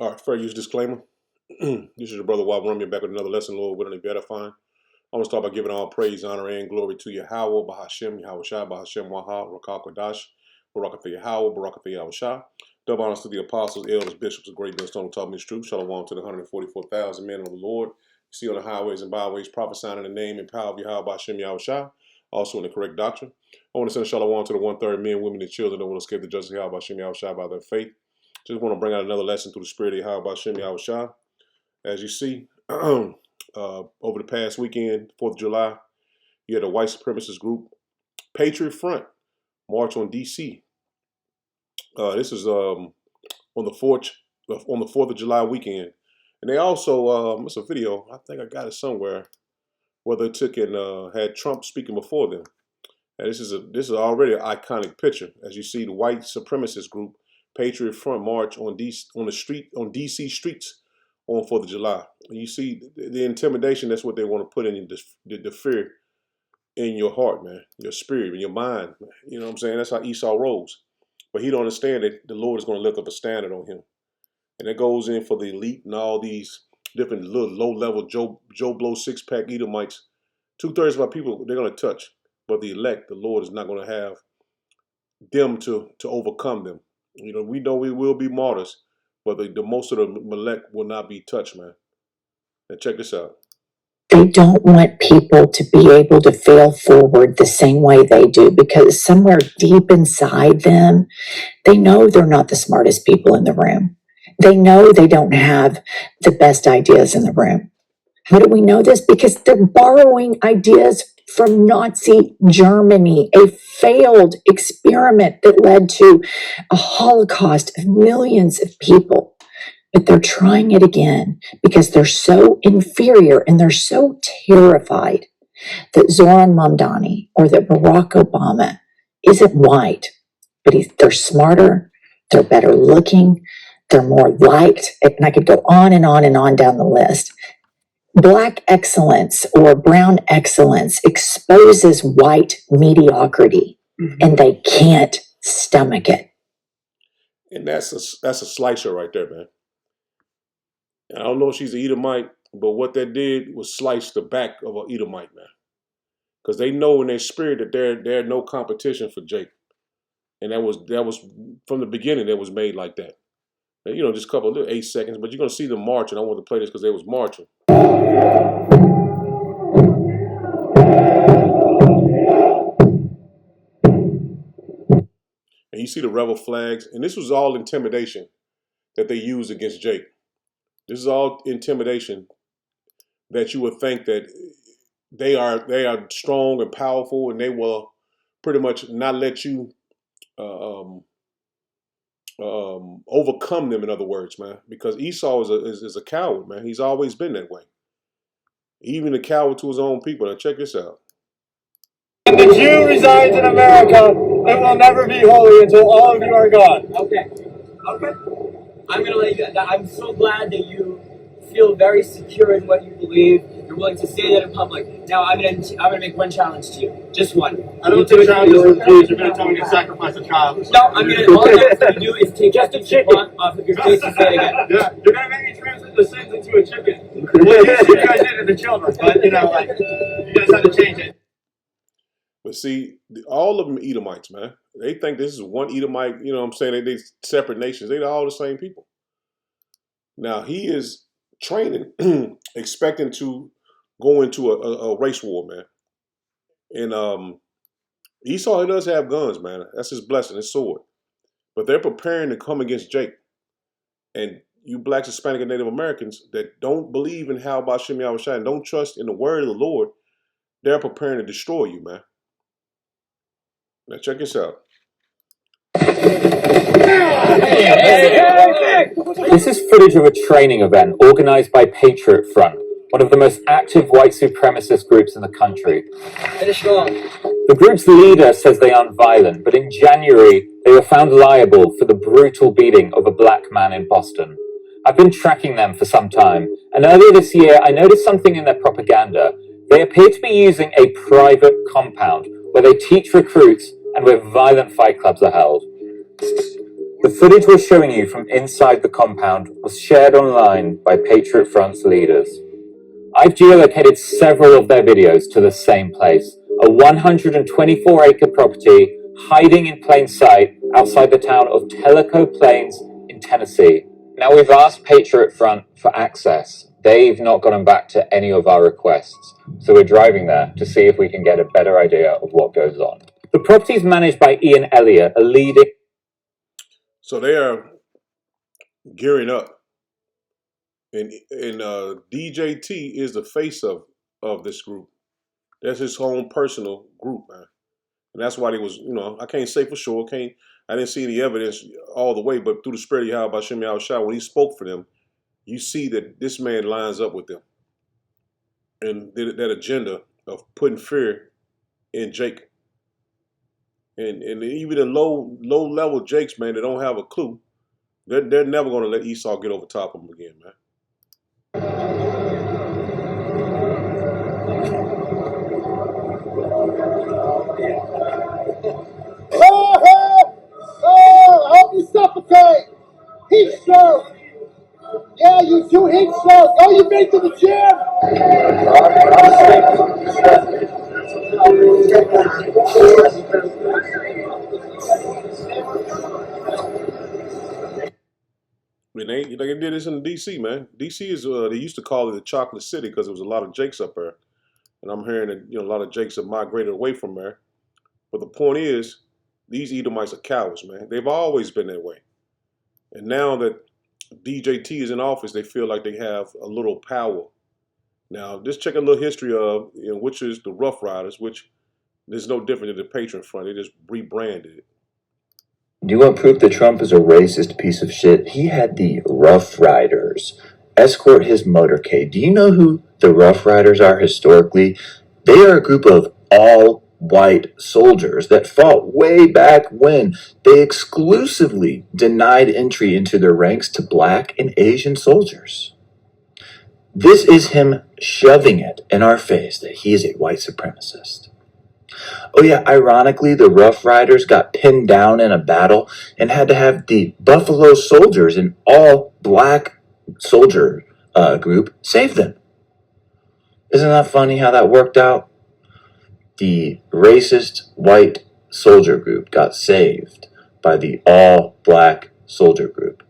All right, fair use disclaimer. This is your brother Wab Rummy back with another lesson, Lord, willing to edifying. I want to start by giving all praise, honor, and glory to Yahweh, Bahashem, Yahweh Shai, Bahashem, Wahab, Rakak, Kodash, Barakatha Yahweh, Barakatha Yahweh Shai. Double honors to the apostles, elders, bishops, of great millstone who taught me truth. Shalom to the 144,000 men of the Lord. You see on the highways and byways prophesying in the name and power of Yahweh, Bahashem, Yahweh Shai, also in the correct doctrine. I want to send shalom to the 1/3 men, women, and children that will escape the justice of Yahweh, Bahashem, Yahweh Shai by their faith. Just want to bring out another lesson through the spirit of Yahweh, Bahashem, Yahweh Shai. As you see, over the past weekend, 4th of July, you had a white supremacist group, Patriot Front, march on D.C. This is on the 4th of July weekend. And they also, it's a video, I think I got it somewhere, where they took and had Trump speaking before them. And this is already an iconic picture. As you see, the white supremacist group, Patriot Front, march on D.C. streets on 4th of July. And you see the intimidation, that's what they want to put in the fear in your heart, man, your spirit, in your mind. You know what I'm saying? That's how Esau rolls. But he don't understand that the Lord is going to lift up a standard on him. And it goes in for the elite and all these different little low-level Joe Blow six-pack Edomites. 2/3 of our people, they're going to touch. But the elect, the Lord is not going to have them to overcome them. You know we will be martyrs, but the most of the elect will not be touched, man. And check this out. They don't want people to be able to fail forward the same way they do, because somewhere deep inside them, they know they're not the smartest people in the room. They know they don't have the best ideas in the room. How do we know this? Because they're borrowing ideas from Nazi Germany, a failed experiment that led to a Holocaust of millions of people. But they're trying it again because they're so inferior and they're so terrified that Zoran Mamdani or that Barack Obama isn't white, but they're smarter, they're better looking, they're more liked, and I could go on and on and on down the list. Black excellence or brown excellence exposes white mediocrity, and they can't stomach it. And that's a slicer right there, man. I don't know if she's an Edomite, but what that did was slice the back of an Edomite, man. Because they know in their spirit that they're no competition for Jake. And that was from the beginning that was made like that. And, you know, just a couple of 8 seconds, but you're going to see them marching. I want to play this because they was marching. And you see the rebel flags. And this was all intimidation that they used against Jake. This is all intimidation that you would think that they are strong and powerful, and they will pretty much not let you overcome them. In other words, man, because Esau is a coward, man. He's always been that way. Even a coward to his own people. Now check this out. When the Jew resides in America, it will never be holy until all of you are gone. Okay. I'm going to let you go. I'm so glad that you feel very secure in what you believe. You're willing to say that in public. Now, I'm going to make one challenge to you. Just one. I don't think challenges are pleased. You're going to tell me to sacrifice a child. No, all I'm going to do is take just a chicken off of your face and say it again. Yeah, you're going to make me translate the sins into a chicken. Well, you guys did it to the children, but, you guys had to change it. But see, all of them Edomites, man. They think this is one Edomite, you know what I'm saying? They separate nations. They're all the same people. Now, he is training, expecting to go into a race war, man. And Esau, he does have guns, man. That's his blessing, his sword. But they're preparing to come against Jake. And you blacks, Hispanic, and Native Americans that don't believe in how Bahashem Yahweh Shai and don't trust in the word of the Lord, they're preparing to destroy you, man. Now check this out. This is footage of a training event organized by Patriot Front, one of the most active white supremacist groups in the country. The group's leader says they aren't violent, but in January, they were found liable for the brutal beating of a black man in Boston. I've been tracking them for some time, and earlier this year, I noticed something in their propaganda. They appear to be using a private compound where they teach recruits and where violent fight clubs are held. The footage we're showing you from inside the compound was shared online by Patriot Front's leaders. I've geolocated several of their videos to the same place, a 124-acre property hiding in plain sight outside the town of Tellico Plains in Tennessee. Now, we've asked Patriot Front for access. They've not gotten back to any of our requests, so we're driving there to see if we can get a better idea of what goes on. The property is managed by Ian Elliott, a leading... So they are gearing up, and DJT is the face of this group. That's his own personal group, man, and that's why they was, I can't say for sure, I didn't see any evidence all the way, but through the spirit of Yahweh Hashem Yahushua, when he spoke for them, you see that this man lines up with them, and that agenda of putting fear in Jake. And even the low level Jakes, man, that don't have a clue, they're never going to let Esau get over top of them again, man. I hope you suffocate. Heat stroke. Yeah, you do heat stroke. Oh, you've been to the gym. They did this in D.C., man. D.C. is, they used to call it the Chocolate City because there was a lot of Jakes up there. And I'm hearing that, a lot of Jakes have migrated away from there. But the point is, these Edomites are cowards, man. They've always been that way. And now that DJT is in office, they feel like they have a little power. Now, just check a little history of, which is the Rough Riders, which is no different than the Patriot Front. They just rebranded it. Do you want proof that Trump is a racist piece of shit? He had the Rough Riders escort his motorcade. Do you know who the Rough Riders are historically? They are a group of all-white soldiers that fought way back when. They exclusively denied entry into their ranks to black and Asian soldiers. This is him shoving it in our face that he is a white supremacist. Oh yeah, ironically, the Rough Riders got pinned down in a battle and had to have the Buffalo Soldiers, an all-black soldier group, save them. Isn't that funny how that worked out? The racist white soldier group got saved by the all-black soldier group.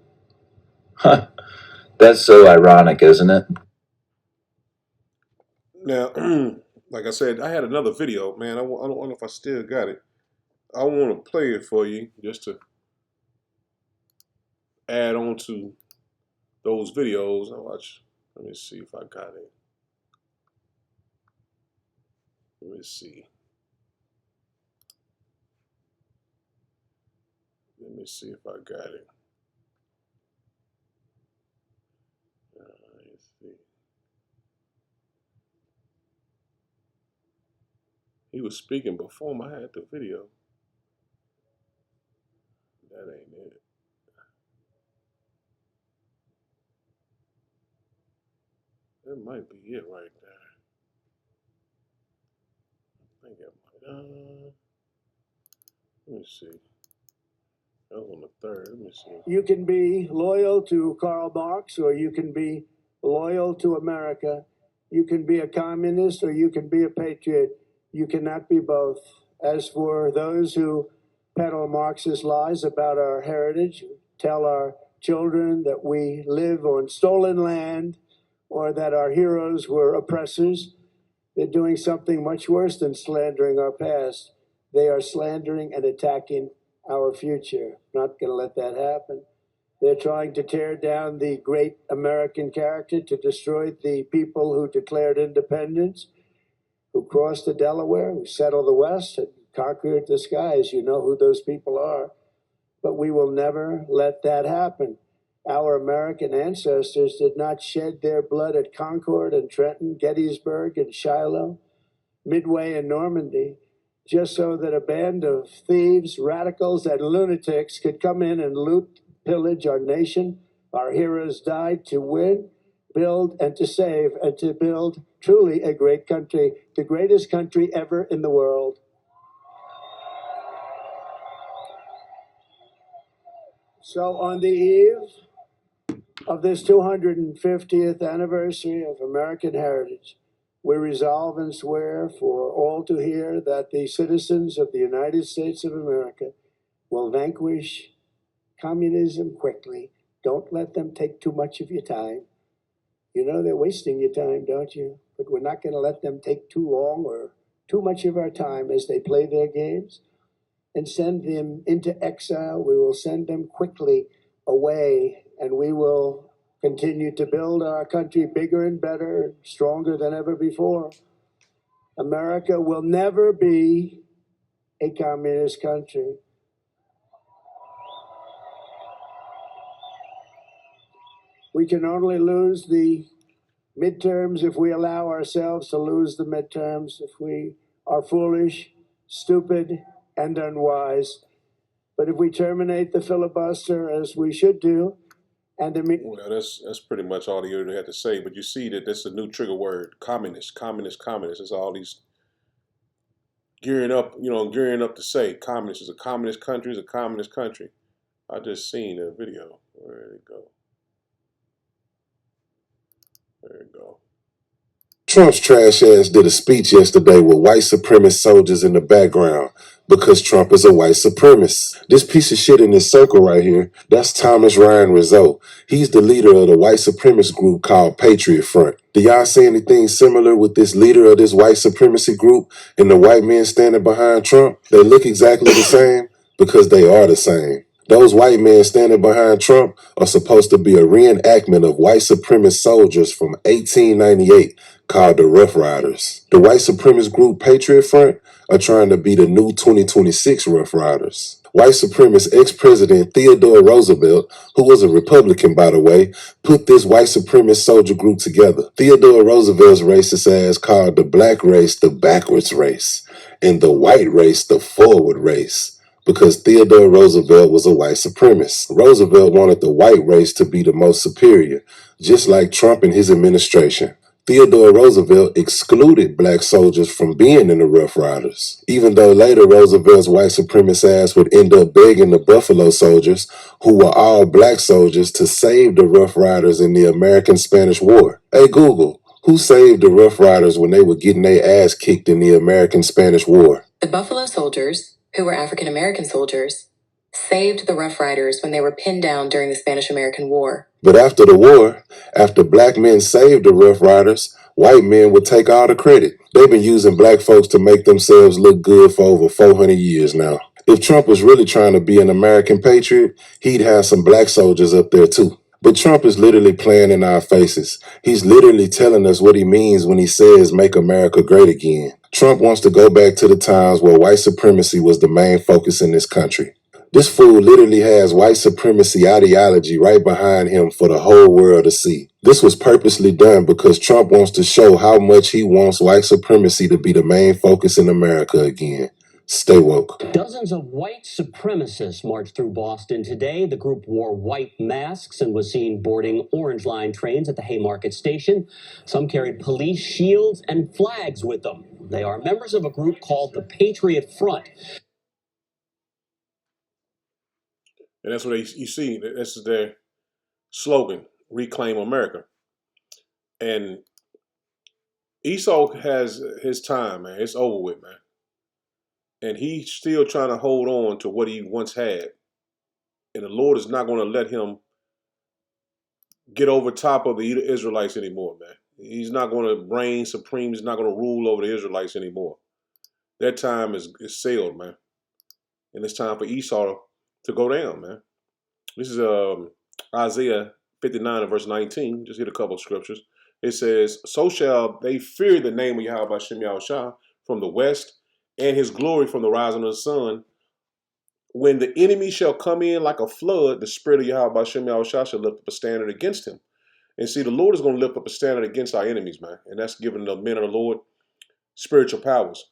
Huh. That's so ironic, isn't it? Now, like I said, I had another video, man. I don't know if I still got it. I want to play it for you just to add on to those videos. Let me see if I got it. Let me see. Let me see if I got it. Let's see. He was speaking before him. I had the video. That ain't it. That might be it right there. I think it might. Let me see. That was on the 3rd. Let me see. You can be loyal to Karl Marx, or you can be loyal to America. You can be a communist, or you can be a patriot. You cannot be both. As for those who peddle Marxist lies about our heritage, tell our children that we live on stolen land or that our heroes were oppressors, they're doing something much worse than slandering our past. They are slandering and attacking our future. Not going to let that happen. They're trying to tear down the great American character, to destroy the people who declared independence, who crossed the Delaware, who settled the West and conquered the skies. You know who those people are. But we will never let that happen. Our American ancestors did not shed their blood at Concord and Trenton, Gettysburg and Shiloh, Midway and Normandy, just so that a band of thieves, radicals, and lunatics could come in and loot, pillage our nation. Our heroes died to win, build, and to save, and to build truly a great country, the greatest country ever in the world. So on the eve of this 250th anniversary of American heritage, we resolve and swear for all to hear that the citizens of the United States of America will vanquish communism quickly. Don't let them take too much of your time. You know they're wasting your time, don't you? But we're not going to let them take too long or too much of our time as they play their games and send them into exile. We will send them quickly away, and we will continue to build our country bigger and better, stronger than ever before. America will never be a communist country. We can only lose the midterms if we allow ourselves to lose the midterms, if we are foolish, stupid, and unwise. But if we terminate the filibuster, as we should do, and Well, that's pretty much all he had to say. But you see that this is a new trigger word: communist, communist, communist. It's all these gearing up to say communist is a communist country, is a communist country. I just seen a video. Where did it go? There you go. Trump's trash ass did a speech yesterday with white supremacist soldiers in the background because Trump is a white supremacist. This piece of shit in this circle right here, that's Thomas Ryan Rizzo. He's the leader of the white supremacist group called Patriot Front. Do y'all see anything similar with this leader of this white supremacy group and the white men standing behind Trump? They look exactly the same because they are the same. Those white men standing behind Trump are supposed to be a reenactment of white supremacist soldiers from 1898 called the Rough Riders. The white supremacist group Patriot Front are trying to be the new 2026 Rough Riders. White supremacist ex-president Theodore Roosevelt, who was a Republican by the way, put this white supremacist soldier group together. Theodore Roosevelt's racist ass called the black race the backwards race and the white race the forward race, because Theodore Roosevelt was a white supremacist. Roosevelt wanted the white race to be the most superior, just like Trump and his administration. Theodore Roosevelt excluded black soldiers from being in the Rough Riders, even though later Roosevelt's white supremacist ass would end up begging the Buffalo Soldiers, who were all black soldiers, to save the Rough Riders in the American-Spanish War. Hey Google, who saved the Rough Riders when they were getting their ass kicked in the American-Spanish War? The Buffalo Soldiers, who were African-American soldiers, saved the Rough Riders when they were pinned down during the Spanish-American War. But after the war, after black men saved the Rough Riders, white men would take all the credit. They've been using black folks to make themselves look good for over 400 years now. If Trump was really trying to be an American patriot, he'd have some black soldiers up there too. But Trump is literally playing in our faces. He's literally telling us what he means when he says make America great again. Trump wants to go back to the times where white supremacy was the main focus in this country. This fool literally has white supremacy ideology right behind him for the whole world to see. This was purposely done because Trump wants to show how much he wants white supremacy to be the main focus in America again. Stay woke. Dozens of white supremacists marched through Boston today. The group wore white masks and was seen boarding Orange Line trains at the Haymarket Station. Some carried police shields and flags with them. They are members of a group called the Patriot Front. And that's what you see. This is their slogan: "Reclaim America." And Esau has his time, man. It's over with, man. And he's still trying to hold on to what he once had. And the Lord is not going to let him get over top of the Israelites anymore, man. He's not going to reign supreme. He's not going to rule over the Israelites anymore. That time is sailed, man. And it's time for Esau to go down, man. This is Isaiah 59 and verse 19. Just hit a couple of scriptures. It says, "So shall they fear the name of Yahweh Hashem Yahushua from the west, and his glory from the rising of the sun. When the enemy shall come in like a flood, the spirit of Yahweh Hashem Yahushua shall lift up a standard against him." And see, the Lord is going to lift up a standard against our enemies, man. And that's giving the men of the Lord spiritual powers.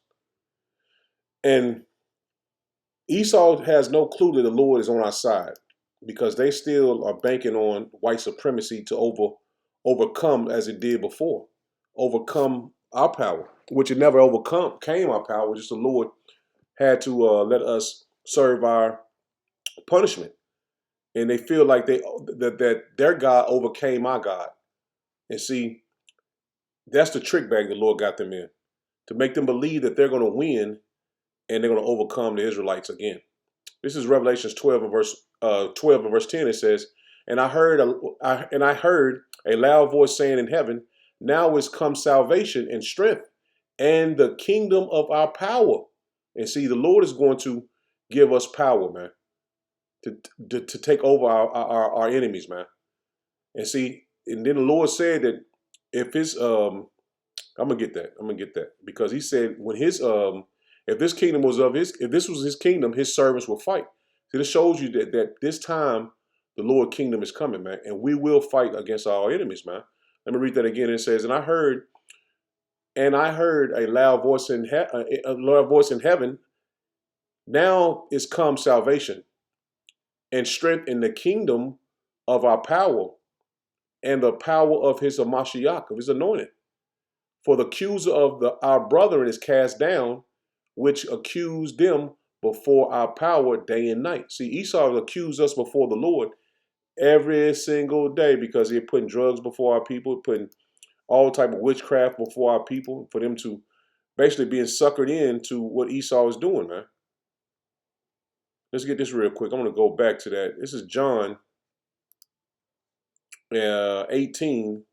And Esau has no clue that the Lord is on our side, because they still are banking on white supremacy to overcome, as it did before, overcome our power, which it never came our power. Just the Lord had to let us serve our punishment. and they feel like that their God overcame my God. And see, that's the trick bag the Lord got them in, to make them believe that they're going to win and they're going to overcome the Israelites again. This is Revelations 12 and verse 10. It says, and I heard a loud voice saying in heaven, now is come salvation and strength and the kingdom of our power. And see, the Lord is going to give us power, man, to take over our enemies, man. And see, and then the Lord said that if his I'm gonna get that because he said when his if this kingdom was if this was his kingdom, his servants will fight. So this shows you that this time the Lord kingdom is coming, man, and we will fight against our enemies, man. Let me read that again. It says, and I heard a loud voice in heaven. Now is come salvation and strength in the kingdom of our power and the power of his Mashiach, of his anointed. For the accuser of our brethren is cast down, which accused them before our power day and night. See, Esau accused us before the Lord every single day because he putting drugs before our people, putting all type of witchcraft before our people, for them to basically being suckered into what Esau was doing, man. Let's get this real quick. I'm going to go back to that. This is John 18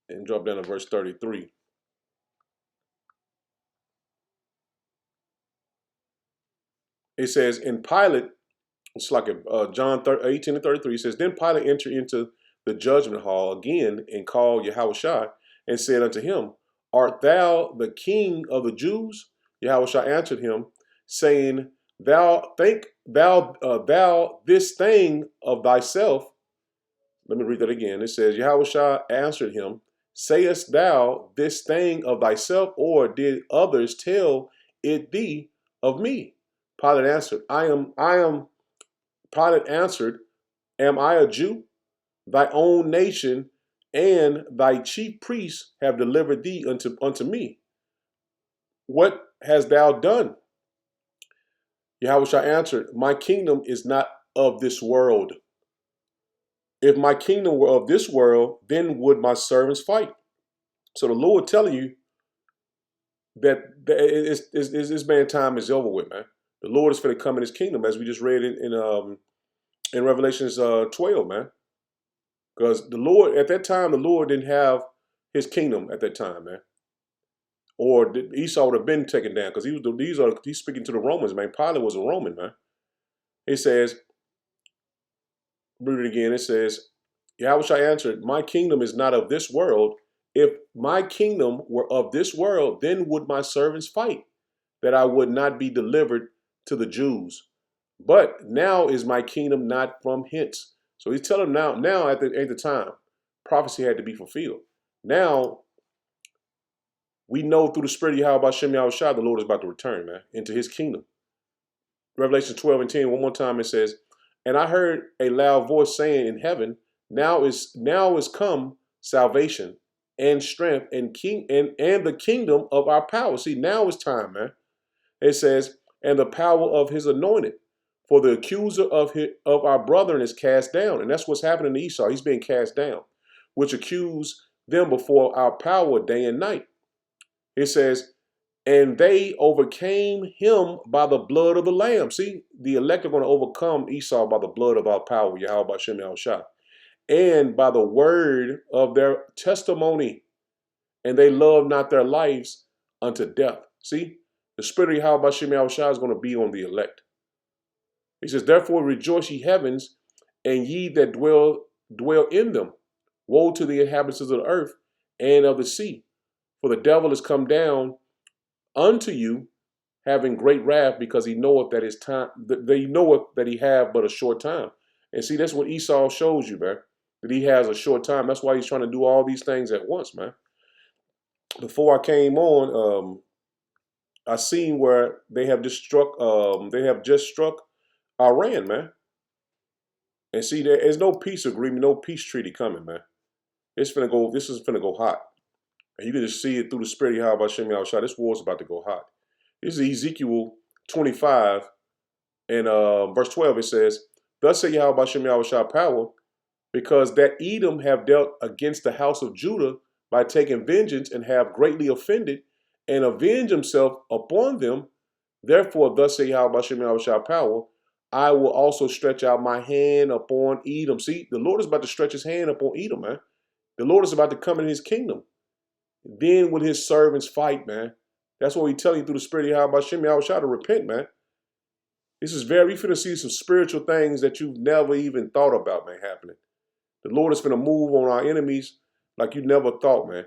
and drop down to verse 33. It says, in Pilate, it's like John 18 and 33, it says, then Pilate entered into the judgment hall again and called Yahushua and said unto him, art thou the king of the Jews? Yahushua answered him, saying, thou this thing of thyself. Let me read that again. It says, Yahushua answered him, sayest thou this thing of thyself, or did others tell it thee of me? Pilate answered, Pilate answered, am I a Jew? Thy own nation and thy chief priests have delivered thee unto me. What hast thou done? Yahushua answered, my kingdom is not of this world. If my kingdom were of this world, then would my servants fight. So the Lord telling you that this man time is over with, man. The Lord is going to come in his kingdom, as we just read in Revelations 12, man. Because the Lord, at that time, the Lord didn't have his kingdom at that time, man. Or Esau would have been taken down, because he's speaking to the Romans, man. Pilate was a Roman, man. It says, read it again. It says, Yahushua answered, my kingdom is not of this world. If my kingdom were of this world, then would my servants fight, that I would not be delivered to the Jews. But now is my kingdom not from hence. So he's telling them now at the time, prophecy had to be fulfilled. Now, we know through the spirit of Yahweh Shem Yahushua, the Lord is about to return, man, into his kingdom. Revelation 12 and 10, one more time, it says, and I heard a loud voice saying in heaven, now is come salvation and strength and the kingdom of our power. See, now is time, man. It says, and the power of his anointed. For the accuser of our brethren is cast down. And that's what's happening to Esau. He's being cast down, which accuse them before our power day and night. It says, and they overcame him by the blood of the Lamb. See, the elect are going to overcome Esau by the blood of our power, Yahweh Shem Yahushua, and by the word of their testimony. And they love not their lives unto death. See, the spirit of Yahweh Shem Yahushua is going to be on the elect. He says, therefore rejoice ye heavens, and ye that dwell in them. Woe to the inhabitants of the earth and of the sea. For the devil is come down unto you, having great wrath, because he knoweth that his time, they knoweth that he have but a short time. And see, that's what Esau shows you, man, that he has a short time. That's why he's trying to do all these things at once, man. Before I came on, I seen where they have just struck Iran, man. And see, there is no peace agreement, no peace treaty coming, man. This is finna go hot. And you can just see it through the spirit of Yahweh Shem Yahushua. This war's about to go hot. This is Ezekiel 25 and verse 12. It says, Thus say Yahweh Bashem Yahweh Shah power, because that Edom have dealt against the house of Judah by taking vengeance and have greatly offended and avenge himself upon them. Therefore, thus say Yahweh Bashem Yahweh Shah power, I will also stretch out my hand upon Edom. See, the Lord is about to stretch his hand upon Edom, man. The Lord is about to come in his kingdom. Then will his servants fight, man. That's what we tell you through the spirit of Yahweh Bashem Yahweh Shah to repent, man. This is you're finna see some spiritual things that you've never even thought about, man, happening. The Lord is finna move on our enemies like you never thought, man.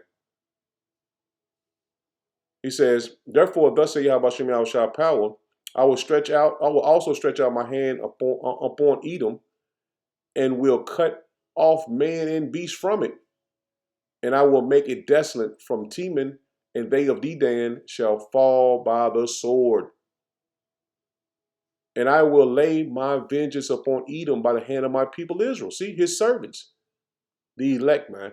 He says, therefore, thus say Yahweh Bashem Yahweh Shah power, I will also stretch out my hand upon Edom, and will cut off man and beast from it. And I will make it desolate from Teman, and they of Dedan shall fall by the sword. And I will lay my vengeance upon Edom by the hand of my people Israel. See, his servants, the elect, man.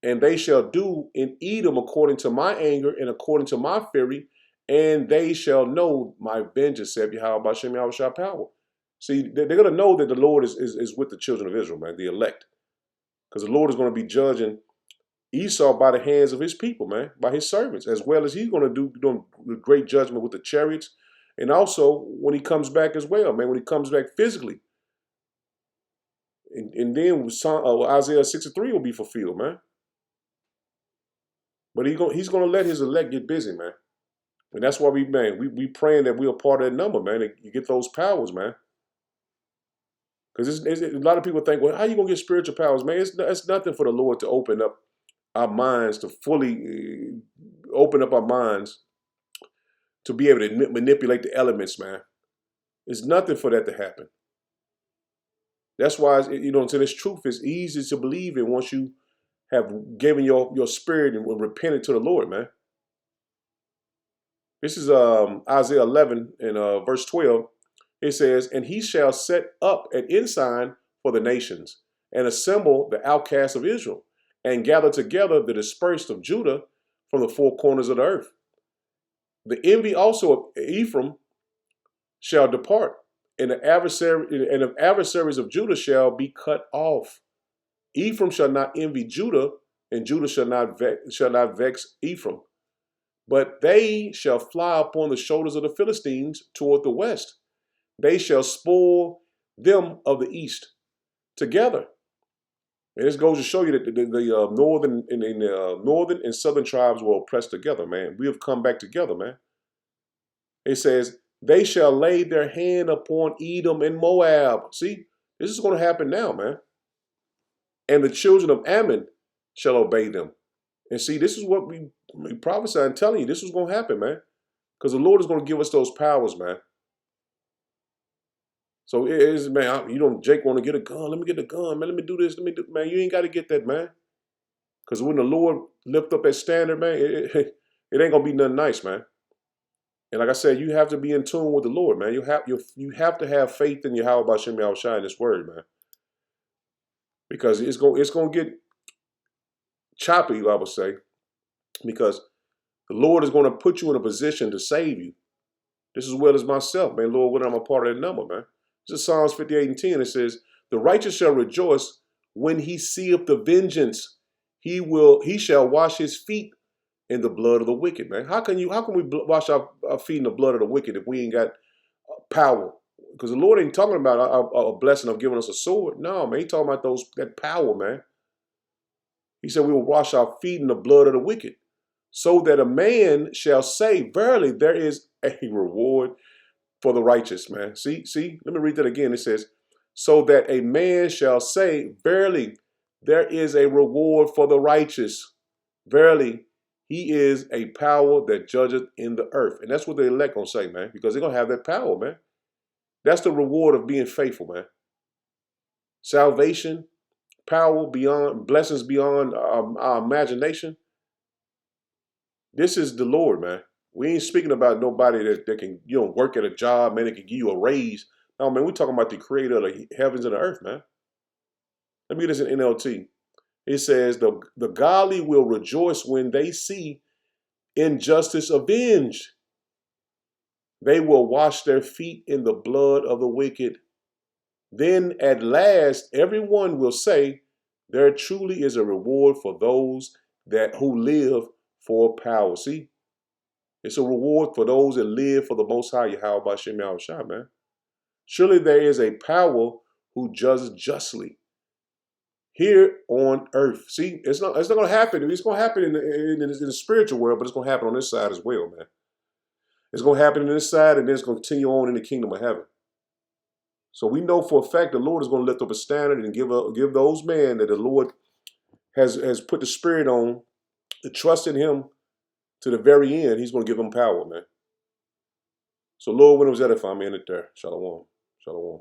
And they shall do in Edom according to my anger and according to my fury, and they shall know my vengeance, said Yahweh Bashem Yahweh Shah power. See, they're going to know that the Lord is with the children of Israel, man, the elect. Because the Lord is going to be judging Esau by the hands of his people, man, by his servants, as well as he's going to do great judgment with the chariots. And also when he comes back as well, man, when he comes back physically. And then Isaiah 63 will be fulfilled, man. But he's going to let his elect get busy, man. And that's why we praying that we're a part of that number, man, and you get those powers, man. Because a lot of people think, well, how are you going to get spiritual powers, man? It's nothing for the Lord to open up our minds, to fully open up our minds to be able to manipulate the elements, man. It's nothing for that to happen. That's why, this truth is easy to believe in once you have given your spirit and repented to the Lord, man. This is Isaiah 11 and verse 12. It says, and he shall set up an ensign for the nations and assemble the outcasts of Israel and gather together the dispersed of Judah from the four corners of the earth. The envy also of Ephraim shall depart, and the adversaries of Judah shall be cut off. Ephraim shall not envy Judah, and Judah shall not vex Ephraim. But they shall fly upon the shoulders of the Philistines toward the west. They shall spoil them of the east together. And this goes to show you that the northern and southern tribes were oppressed together, man. We have come back together, man. It says, they shall lay their hand upon Edom and Moab. See, this is going to happen now, man. And the children of Ammon shall obey them. And see, this is what we prophesy and telling you. This is going to happen, man. Because the Lord is going to give us those powers, man. So it is, man, Jake want to get a gun. Let me get a gun, man. Let me do this. Man, you ain't got to get that, man. Because when the Lord lift up that standard, man, it ain't going to be nothing nice, man. And like I said, you have to be in tune with the Lord, man. You have to have faith in Yahweh Bashem Yahweh Shai in this word, man. Because it's going to get choppy, I would say. Because the Lord is going to put you in a position to save you. Just as well as myself, man. Lord, when I'm a part of that number, man. This is Psalms 58 and 10. It says, the righteous shall rejoice when he seeth the vengeance. He shall wash his feet in the blood of the wicked, man. How can we wash our feet in the blood of the wicked if we ain't got power? Because the Lord ain't talking about a blessing of giving us a sword. No, man. He's talking about that power, man. He said we will wash our feet in the blood of the wicked, so that a man shall say, verily, there is a reward for the righteous, man. See, let me read that again. It says, so that a man shall say, verily, there is a reward for the righteous. Verily, he is a power that judgeth in the earth. And that's what the elect gonna say, man, because they're gonna have that power, man. That's the reward of being faithful, man. Salvation, power beyond, blessings beyond our imagination. This is the Lord, man. We ain't speaking about nobody that can, work at a job, man, that can give you a raise. No, man, we're talking about the creator of the heavens and the earth, man. Let me get this in NLT. It says, the godly will rejoice when they see injustice avenged. They will wash their feet in the blood of the wicked. Then at last everyone will say, there truly is a reward for those who live for power. See, it's a reward for those that live for the Most High, Yahweh B'Shem Yahushua, man. Surely there is a power who judges justly here on earth. See, it's not going to happen. It's going to happen in the spiritual world, but it's going to happen on this side as well, man. It's going to happen on this side, and then it's going to continue on in the kingdom of heaven. So we know for a fact the Lord is going to lift up a standard and give those men that the Lord has put the spirit on to trust in him to the very end. He's going to give them power, man. So Lord, when it was edifying me in it there. Shalom. Shalom.